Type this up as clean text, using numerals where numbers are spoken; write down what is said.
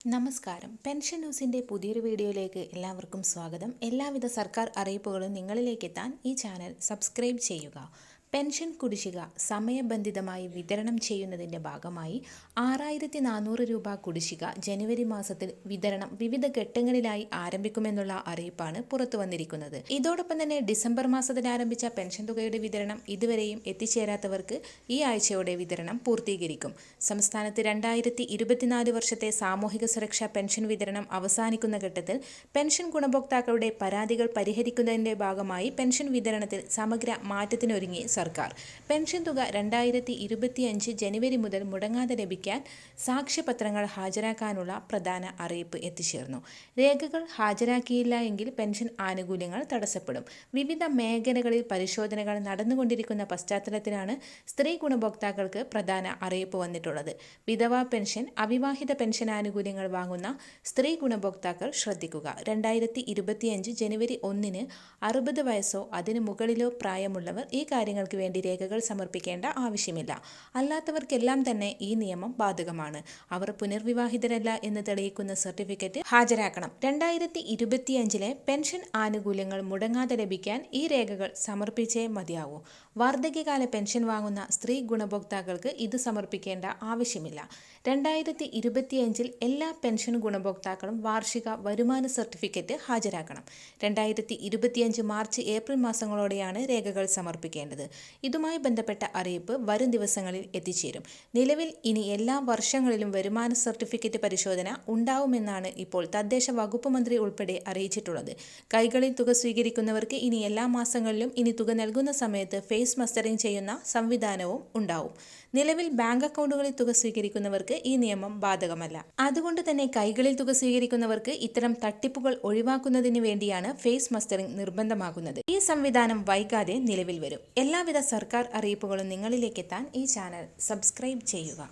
നമസ്കാരം. പെൻഷൻ ന്യൂസിൻ്റെ പുതിയൊരു വീഡിയോയിലേക്ക് എല്ലാവർക്കും സ്വാഗതം. എല്ലാവിധ സർക്കാർ അറിയിപ്പുകളും നിങ്ങളിലേക്ക് എത്താൻ ഈ ചാനൽ സബ്സ്ക്രൈബ് ചെയ്യുക. പെൻഷൻ കുടിശ്ശിക സമയബന്ധിതമായി വിതരണം ചെയ്യുന്നതിൻ്റെ ഭാഗമായി 6400 രൂപ കുടിശ്ശിക ജനുവരി മാസത്തിൽ വിതരണം വിവിധ ഘട്ടങ്ങളിലായി ആരംഭിക്കുമെന്നുള്ള അറിയിപ്പാണ് പുറത്തു വന്നിരിക്കുന്നത്. ഇതോടൊപ്പം തന്നെ ഡിസംബർ മാസത്തിൽ ആരംഭിച്ച പെൻഷൻ തുകയുടെ വിതരണം ഇതുവരെയും എത്തിച്ചേരാത്തവർക്ക് ഈ ആഴ്ചയോടെ വിതരണം പൂർത്തീകരിക്കും. സംസ്ഥാനത്ത് 2024 വർഷത്തെ സാമൂഹിക സുരക്ഷാ പെൻഷൻ വിതരണം അവസാനിക്കുന്ന ഘട്ടത്തിൽ പെൻഷൻ ഗുണഭോക്താക്കളുടെ പരാതികൾ പരിഹരിക്കുന്നതിൻ്റെ ഭാഗമായി പെൻഷൻ വിതരണത്തിൽ സമഗ്ര മാറ്റത്തിനൊരുങ്ങി സർക്കാർ. പെൻഷൻ തുക 2025 ജനുവരി മുതൽ മുടങ്ങാതെ ലഭിക്കാൻ സാക്ഷ്യപത്രങ്ങൾ ഹാജരാക്കാനുള്ള പ്രധാന അറിയിപ്പ് എത്തിച്ചേർന്നു. രേഖകൾ ഹാജരാക്കിയില്ല എങ്കിൽ പെൻഷൻ ആനുകൂല്യങ്ങൾ തടസ്സപ്പെടും. വിവിധ മേഖലകളിൽ പരിശോധനകൾ നടന്നുകൊണ്ടിരിക്കുന്ന പശ്ചാത്തലത്തിലാണ് സ്ത്രീ ഗുണഭോക്താക്കൾക്ക് പ്രധാന അറിയിപ്പ് വന്നിട്ടുള്ളത്. വിധവാ പെൻഷൻ, അവിവാഹിത പെൻഷൻ ആനുകൂല്യങ്ങൾ വാങ്ങുന്ന സ്ത്രീ ഗുണഭോക്താക്കൾ ശ്രദ്ധിക്കുക. 2025 ജനുവരി 1 60 വയസ്സോ അതിനു മുകളിലോ പ്രായമുള്ളവർ ഈ കാര്യങ്ങൾക്ക് വേണ്ടി രേഖകൾ സമർപ്പിക്കേണ്ട ആവശ്യമില്ല. അല്ലാത്തവർക്കെല്ലാം തന്നെ ഈ നിയമം ബാധകമാണ്. അവർ പുനർവിവാഹിതരല്ല എന്ന് തെളിയിക്കുന്ന സർട്ടിഫിക്കറ്റ് ഹാജരാക്കണം. 2025 പെൻഷൻ ആനുകൂല്യങ്ങൾ മുടങ്ങാതെ ലഭിക്കാൻ ഈ രേഖകൾ സമർപ്പിച്ചേ മതിയാവൂ. വാർദ്ധക്യകാല പെൻഷൻ വാങ്ങുന്ന സ്ത്രീ ഗുണഭോക്താക്കൾക്ക് ഇത് സമർപ്പിക്കേണ്ട ആവശ്യമില്ല. 2025 എല്ലാ പെൻഷൻ ഗുണഭോക്താക്കളും വാർഷിക വരുമാന സർട്ടിഫിക്കറ്റ് ഹാജരാക്കണം. 2025 മാർച്ച് ഏപ്രിൽ മാസങ്ങളോടെയാണ് രേഖകൾ സമർപ്പിക്കേണ്ടത്. ഇതുമായി ബന്ധപ്പെട്ട അറിയിപ്പ് വരും ദിവസങ്ങളിൽ എത്തിച്ചേരും. നിലവിൽ ഇനി എല്ലാ വർഷങ്ങളിലും വരുമാന സർട്ടിഫിക്കറ്റ് പരിശോധന ഉണ്ടാവുമെന്നാണ് ഇപ്പോൾ തദ്ദേശ വകുപ്പ് മന്ത്രി ഉൾപ്പെടെ അറിയിച്ചിട്ടുള്ളത്. കൈകളിൽ തുക സ്വീകരിക്കുന്നവർക്ക് ഇനി എല്ലാ മാസങ്ങളിലും ഇനി തുക നൽകുന്ന സമയത്ത് ഫേസ് മസ്റ്ററിംഗ് ചെയ്യുന്ന സംവിധാനവും ഉണ്ടാവും. നിലവിൽ ബാങ്ക് അക്കൗണ്ടുകളിൽ തുക സ്വീകരിക്കുന്നവർക്ക് ഈ നിയമം ബാധകമല്ല. അതുകൊണ്ട് തന്നെ കൈകളിൽ തുക സ്വീകരിക്കുന്നവർക്ക് ഇത്തരം തട്ടിപ്പുകൾ ഒഴിവാക്കുന്നതിന് വേണ്ടിയാണ് ഫേസ് മസ്റ്ററിംഗ് നിർബന്ധമാക്കുന്നത്. ഈ സംവിധാനം വൈകാതെ നിലവിൽ വരും. എല്ലാവിധ സർക്കാർ അറിയിപ്പുകളും നിങ്ങളിലേക്ക് എത്താൻ ഈ ചാനൽ സബ്സ്ക്രൈബ് ചെയ്യുക.